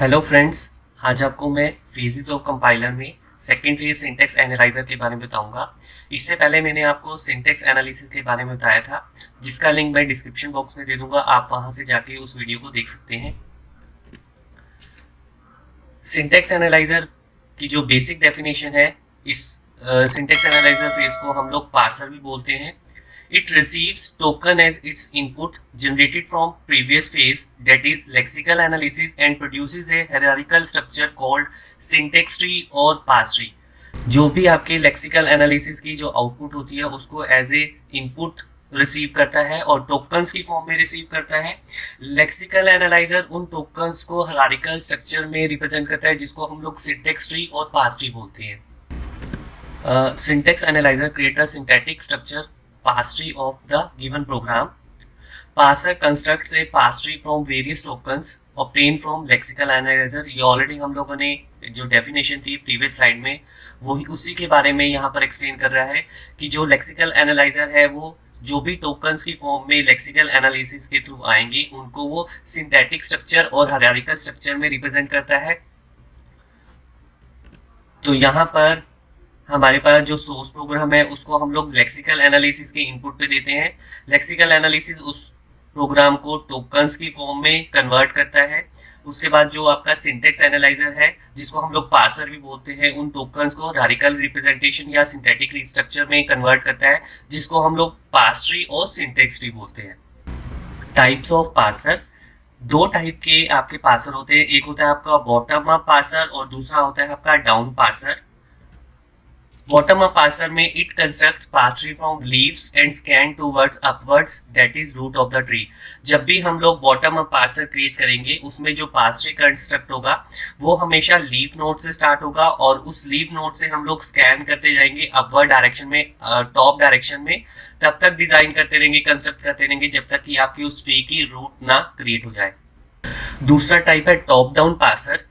Hello friends. आज आपको मैं फेजेस ऑफ कंपाइलर में सेकेंड फेज सिंटेक्स एनालाइजर के बारे में बताऊंगा। इससे पहले मैंने आपको सिंटेक्स एनालिसिस के बारे में बताया था, जिसका लिंक मैं डिस्क्रिप्शन बॉक्स में दे दूंगा। आप वहां से जाके उस वीडियो को देख सकते हैं। सिंटेक्स एनालाइजर की जो बेसिक डेफिनेशन है, इस सिंटेक्स एनालाइजर फेज को हम लोग पार्सर भी बोलते हैं। It receives token as its input generated from previous phase, that is lexical analysis, and produces a hierarchical structure called syntax tree और parse tree। जो भी आपके लेक्सिकल एनालिसिस की जो आउटपुट होती है उसको एज ए इनपुट रिसीव करता है और टोकन्स की फॉर्म में रिसीव करता है। लेक्सिकल एनालाइजर उन टोकन्स को हायरार्किकल स्ट्रक्चर में रिप्रेजेंट करता है, जिसको हम लोग सिंटैक्स ट्री और पार्स ट्री बोलते हैं। Syntax analyser create a syntactic structure parse tree of the given program. Parser constructs a parse tree from various tokens obtained from lexical analyzer। ये ऑलरेडी हम लोगों ने जो डेफिनेशन थी प्रीवियस स्लाइड में, वही उसी के बारे में यहाँ पर एक्सप्लेन कर रहा है कि जो लेक्सिकल एनालाइजर है वो जो भी टोकन्स की फॉर्म में लेक्सिकल एनालिसिस के थ्रू आएंगे उनको वो सिंथेटिक स्ट्रक्चर और हायरार्किकल स्ट्रक्चर में रिप्रेजेंट करता है। तो यहाँ पर हमारे पास जो सोर्स प्रोग्राम है उसको हम लोग लेक्सिकल एनालिसिस के इनपुट पे देते हैं। लेक्सिकल एनालिसिस उस प्रोग्राम को टोकन्स की फॉर्म में कन्वर्ट करता है। उसके बाद जो आपका सिंटेक्स एनालाइजर है, जिसको हम लोग पार्सर भी बोलते हैं, उन टोकन्स को हायरार्किकल रिप्रेजेंटेशन या सिंथेटिक स्ट्रक्चर में कन्वर्ट करता है, जिसको हम लोग पार्स ट्री और सिंटेक्स ट्री बोलते हैं। टाइप्स ऑफ पार्सर, दो टाइप के आपके पार्सर होते हैं। एक होता है आपका बॉटम अप पार्सर और दूसरा होता है आपका down parser. Bottom up parser में it constructs parse tree from leaves and scan towards upwards, that is root of the tree. जब भी हम लोग बॉटम अप पार्सर क्रिएट करेंगे उसमें जो पार्स ट्री कंस्ट्रक्ट होगा वो हमेशा लीफ नोड से स्टार्ट होगा और उस लीफ नोड से हम लोग स्कैन करते जाएंगे अपवर्ड डायरेक्शन में, टॉप डायरेक्शन में, तब तक डिजाइन करते रहेंगे, कंस्ट्रक्ट करते रहेंगे जब तक कि आपकी उस ट्री की रूट ना क्रिएट हो जाए। दूसरा टाइप है top down parser.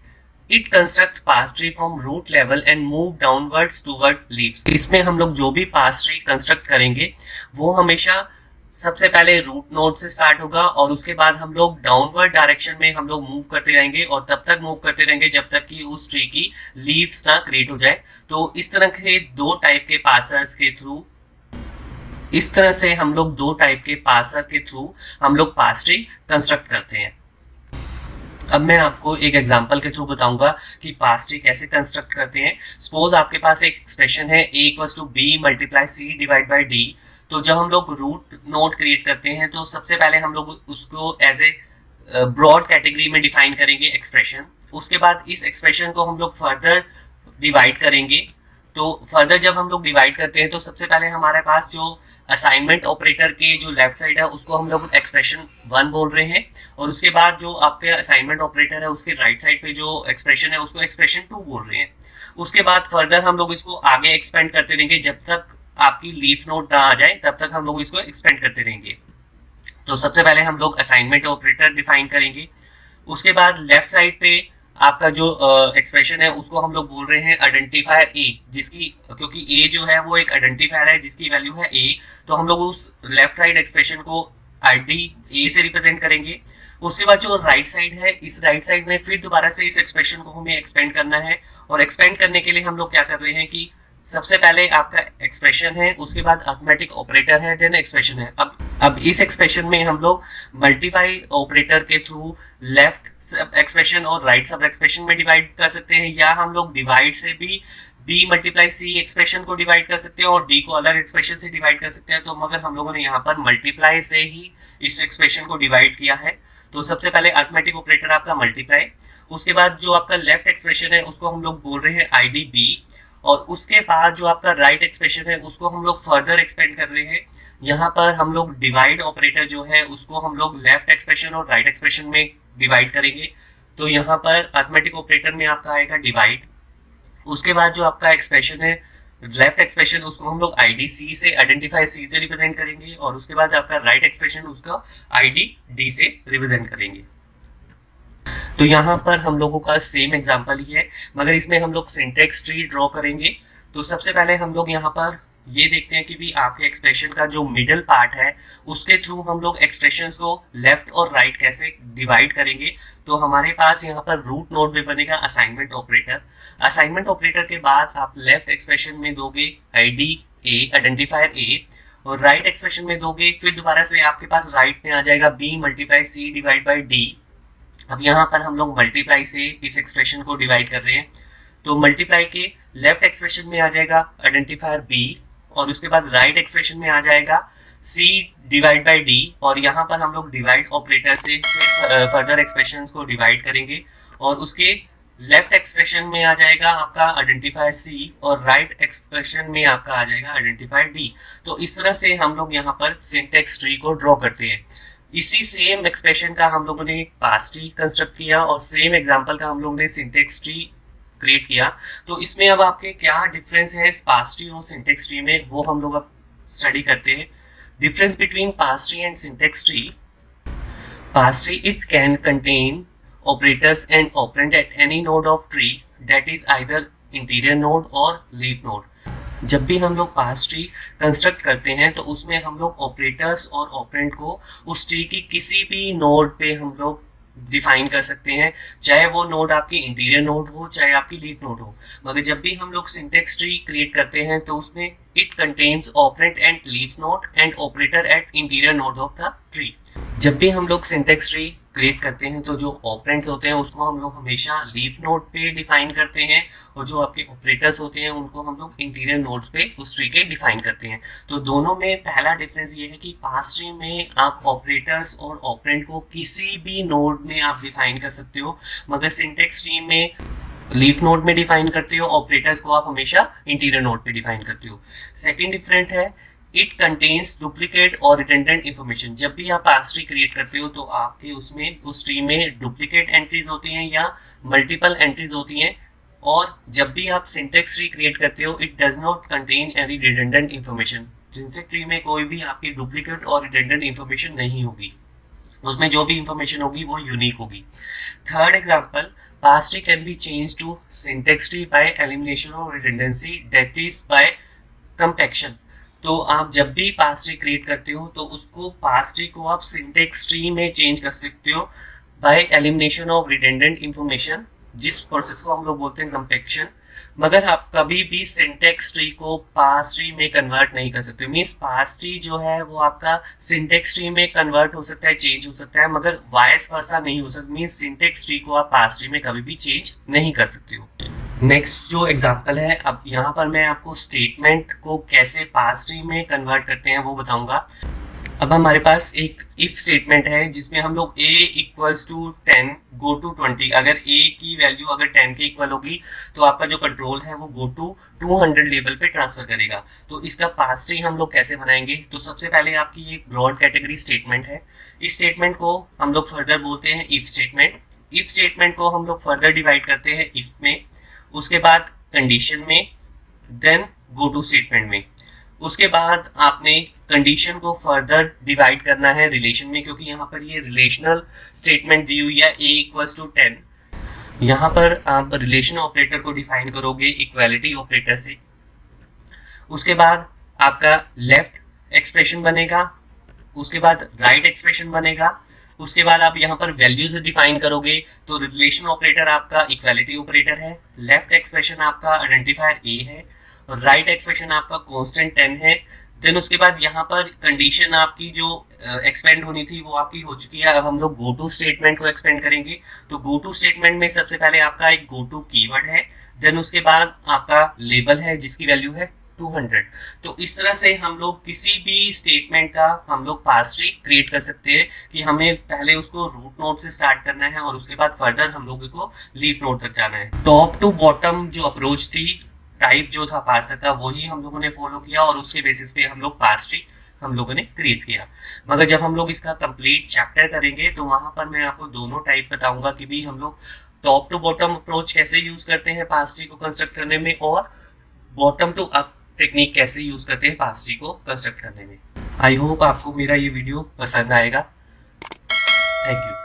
It constructs parse tree from root level and move downwards toward leaves। इसमें हम लोग जो भी parse tree कंस्ट्रक्ट करेंगे वो हमेशा सबसे पहले रूट नोड से स्टार्ट होगा और उसके बाद हम लोग डाउनवर्ड डायरेक्शन में हम लोग मूव करते रहेंगे और तब तक मूव करते रहेंगे जब तक कि उस ट्री की लीव्स ना क्रिएट हो जाए। तो इस तरह के दो टाइप के पार्सर्स के थ्रू हम लोग पार्स ट्री कंस्ट्रक्ट करते हैं। अब मैं आपको एक एग्जांपल के थ्रू बताऊंगा कि पार्स ट्री कैसे कंस्ट्रक्ट करते हैं। सपोज आपके पास एक एक्सप्रेशन है a = b × c / d। तो जब हम लोग रूट नोड क्रिएट करते हैं तो सबसे पहले हम लोग उसको एज ए ब्रॉड कैटेगरी में डिफाइन करेंगे एक्सप्रेशन। उसके बाद इस एक्सप्रेशन को हम लोग फर्दर डिवाइड करेंगे। तो फर्दर जब हम लोग डिवाइड करते हैं तो सबसे पहले हमारे पास जो असाइनमेंट ऑपरेटर के जो लेफ्ट साइड है उसको हम लोग एक्सप्रेशन 1 बोल रहे हैं और उसके बाद जो आपके असाइनमेंट ऑपरेटर है उसके राइट साइड पे जो एक्सप्रेशन है उसको एक्सप्रेशन 2 बोल रहे हैं। उसके बाद फर्दर हम लोग इसको आगे एक्सपेंड करते रहेंगे जब तक आपकी लीफ नोड ना आ जाए, तब तक हम लोग इसको एक्सपेंड करते रहेंगे। तो सबसे पहले हम लोग असाइनमेंट ऑपरेटर डिफाइन करेंगे। उसके बाद लेफ्ट साइड पे आपका जो एक्सप्रेशन है उसको हम लोग बोल रहे हैं आइडेंटिफायर ए, जिसकी क्योंकि ए जो है वो एक आइडेंटिफायर है जिसकी वैल्यू है ए, तो हम लोग उस लेफ्ट साइड एक्सप्रेशन को आईडी ए से रिप्रेजेंट करेंगे। उसके बाद जो राइट साइड है, इस राइट साइड में फिर दोबारा से इस एक्सप्रेशन को हमें एक्सपेंड करना है और एक्सपेंड करने के लिए हम लोग क्या कर रहे हैं कि सबसे पहले आपका एक्सप्रेशन है, उसके बाद अरिथमेटिक ऑपरेटर है, देन एक्सप्रेशन है। अब इस एक्सप्रेशन में हम लोग मल्टीप्लाई ऑपरेटर के थ्रू लेफ्ट सब एक्सप्रेशन और राइट सब एक्सप्रेशन में डिवाइड कर सकते हैं, या हम लोग डिवाइड से भी b × c एक्सप्रेशन को डिवाइड कर सकते हैं और d को अलग एक्सप्रेशन से डिवाइड कर सकते हैं। तो मगर हम लोगों ने यहाँ पर मल्टीप्लाई से ही इस एक्सप्रेशन को डिवाइड किया है। तो सबसे पहले अरिथमेटिक ऑपरेटर आपका मल्टीप्लाई, उसके बाद जो आपका लेफ्ट एक्सप्रेशन है उसको हम लोग बोल रहे हैं आईडी b, और उसके बाद जो आपका राइट एक्सप्रेशन है उसको हम लोग फर्दर एक्सपेंड कर रहे हैं। यहाँ पर हम लोग डिवाइड ऑपरेटर जो है उसको हम लोग लेफ्ट एक्सप्रेशन और राइट एक्सप्रेशन में डिवाइड करेंगे। तो यहाँ पर अरिथमेटिक ऑपरेटर में आपका आएगा डिवाइड। उसके बाद जो आपका एक्सप्रेशन है लेफ्ट एक्सप्रेशन उसको हम लोग आईडी सी से, आइडेंटिफाई सी से रिप्रेजेंट करेंगे और उसके बाद आपका राइट एक्सप्रेशन उसका आईडी डी से रिप्रेजेंट करेंगे। तो यहाँ पर हम लोगों का सेम एग्जांपल ही है, मगर इसमें हम लोग सिंटैक्स ट्री ड्रॉ करेंगे। तो सबसे पहले हम लोग यहाँ पर ये देखते हैं कि भी आपके एक्सप्रेशन का जो मिडल पार्ट है उसके थ्रू हम लोग एक्सप्रेशंस को लेफ्ट और राइट कैसे डिवाइड करेंगे। तो हमारे पास यहाँ पर रूट नोड में बनेगा असाइनमेंट ऑपरेटर। असाइनमेंट ऑपरेटर के बाद आप लेफ्ट एक्सप्रेशन में दोगे आईडी ए, आइडेंटिफायर ए, और राइट एक्सप्रेशन में दोगे, फिर दोबारा से आपके पास राइट में आ जाएगा b multiply c divide by d. अब यहाँ पर हम लोग मल्टीप्लाई से इस एक्सप्रेशन को डिवाइड कर रहे हैं, तो मल्टीप्लाई के लेफ्ट एक्सप्रेशन में आ जाएगा आइडेंटिफायर बी, और उसके बाद राइट एक्सप्रेशन में आ जाएगा सी डिवाइड बाई डी, और यहाँ पर हम लोग डिवाइड ऑपरेटर से फर्दर एक्सप्रेशंस को डिवाइड करेंगे, और उसके लेफ्ट एक्सप्रेशन में आ जाएगा आपका आइडेंटिफायर सी, और राइट एक्सप्रेशन में आपका आ जाएगा आइडेंटिफायर डी। तो इस तरह से हम लोग यहाँ पर सिंटेक्स ट्री को ड्रॉ करते हैं। इसी सेम एक्सप्रेशन का हम लोगों ने एक पास ट्री कंस्ट्रक्ट किया, और सेम एग्जांपल का हम लोग ने सिंटेक्स ट्री क्रिएट किया। तो इसमें अब आपके क्या डिफरेंस है पास ट्री और सिंटेक्स ट्री में, वो हम लोग अब स्टडी करते हैं। Difference between parse tree and syntax tree: parse tree it can contain operators and operand at any node of tree that is either interior node or leaf node। जब भी हम लोग पास ट्री कंस्ट्रक्ट करते हैं तो उसमें हम लोग ऑपरेटर्स और ऑपरेंड को उस ट्री की किसी भी नोड पे हम लोग डिफाइन कर सकते हैं, चाहे वो नोड आपकी इंटीरियर नोड हो चाहे आपकी लीफ नोड हो। मगर जब भी हम लोग सिंटेक्स ट्री क्रिएट करते हैं तो उसमें it contains operand and leaf node and operator at interior node of the tree. जब भी हम लोग सिंटेक्स ट्री क्रिएट करते हैं तो जो ऑपरेंड्स होते हैं उसको हम लोग हमेशा लीफ नोड पे डिफाइन करते हैं, और जो आपके ऑपरेटर्स होते हैं उनको हम लोग इंटीरियर नोड्स पे उस ट्री के डिफाइन करते हैं। तो दोनों में पहला डिफरेंस ये है कि पास ट्री में आप ऑपरेटर्स और ऑपरेंड को किसी भी नोड में आप डिफाइन कर सकते हो, मगर सिंटेक्स ट्री में लीफ नोड में डिफाइन करते हो, ऑपरेटर्स को आप हमेशा इंटीरियर नोड पे डिफाइन करते हो। सेकेंड डिफरेंट है इट कंटेन्स डुप्लीकेट और रिडंडेंट इन्फॉर्मेशन। जब भी आप पास ट्री क्रिएट करते हो तो आपके उसमें उस ट्री में डुप्लीकेट एंट्रीज होती हैं या मल्टीपल एंट्रीज होती हैं, और जब भी आप सिंटेक्स ट्री क्रिएट करते हो it does not contain any redundant information. Syntax tree में कोई भी आपकी डुप्लीकेट और रिडंडेंट इन्फॉर्मेशन नहीं होगी, उसमें जो भी इंफॉर्मेशन होगी वो यूनिक होगी। Third example: parse tree can be change to syntax tree by elimination of redundancy that is by compaction. तो आप जब भी पास ट्री क्रिएट करते हो तो उसको पास ट्री को आप सिंटेक्स ट्री में चेंज कर सकते हो bye elimination of redundant information, जिस प्रोसेस को हम लोग बोलते हैं कंपैक्शन। मगर आप कभी भी सिंटेक्स ट्री को पास ट्री में कन्वर्ट नहीं कर सकते। मीन्स पास ट्री जो है वो आपका सिंटेक्स ट्री में कन्वर्ट हो सकता है, चेंज हो सकता है, मगर वाइस वर्सा नहीं हो सकता। मीन्स सिंटेक्स ट्री को आप पास ट्री में कभी भी चेंज नहीं कर सकते हो। नेक्स्ट जो एग्जांपल है, अब यहाँ पर मैं आपको स्टेटमेंट को कैसे पास ट्री में कन्वर्ट करते हैं वो बताऊंगा। अब हमारे पास एक इफ स्टेटमेंट है जिसमें हम लोग a equals to 10 go to 20, अगर a की वैल्यू अगर 10 के इक्वल होगी तो आपका जो कंट्रोल है वो गो टू 200 लेवल पे ट्रांसफर करेगा। तो इसका पास ट्री हम लोग कैसे बनाएंगे? तो सबसे पहले आपकी एक ब्रॉड कैटेगरी स्टेटमेंट है। इस स्टेटमेंट को हम लोग फर्दर बोलते हैं इफ स्टेटमेंट। इफ स्टेटमेंट को हम लोग फर्दर डिवाइड करते हैं इफ में, उसके बाद कंडीशन में, देन गो टू स्टेटमेंट में। उसके बाद आपने कंडीशन को फर्दर डिवाइड करना है रिलेशन में, क्योंकि यहाँ पर ये रिलेशनल स्टेटमेंट दी हुई है a इक्वल्स टू 10। यहाँ पर आप रिलेशन ऑपरेटर को डिफाइन करोगे इक्वालिटी ऑपरेटर से। उसके बाद आपका लेफ्ट एक्सप्रेशन बनेगा, उसके बाद राइट एक्सप्रेशन बनेगा, उसके बाद आप यहाँ पर वैल्यूज डिफाइन करोगे। तो रिलेशन ऑपरेटर आपका इक्वालिटी ऑपरेटर है, लेफ्ट एक्सप्रेशन आपका आइडेंटिफायर a है, राइट एक्सप्रेशन आपका कांस्टेंट 10 है। देन उसके बाद यहाँ पर कंडीशन आपकी जो एक्सपेंड होनी थी वो आपकी हो चुकी है। अब हम लोग गो टू स्टेटमेंट को एक्सपेंड करेंगे। तो गो टू स्टेटमेंट में सबसे पहले आपका एक गो टू कीवर्ड है, देन उसके बाद आपका लेबल है जिसकी वैल्यू है 200। तो इस तरह से हम लोग किसी भी स्टेटमेंट का हम लोग पास ट्री क्रिएट कर सकते हैं कि हमें पहले उसको रूट नोड से स्टार्ट करना है और उसके बाद फर्दर हम लोगों को लीफ नोड तक जाना है। टॉप टू बॉटम जो अप्रोच थी, टाइप जो था पार्सर का, वही हम लोगों ने फॉलो किया और उसके बेसिस पे हम लोग पास ट्री हम लोगों ने क्रिएट किया। मगर जब हम लोग इसका कंप्लीट चैप्टर करेंगे तो वहां पर मैं आपको दोनों टाइप बताऊंगा कि भी हम लोग टॉप टू बॉटम अप्रोच कैसे यूज करते हैं पास ट्री को कंस्ट्रक्ट करने में, और बॉटम टू अप टेक्निक कैसे यूज करते हैं पास ट्री को कंस्ट्रक्ट करने में। आई होप आपको मेरा ये वीडियो पसंद आएगा। Thank you.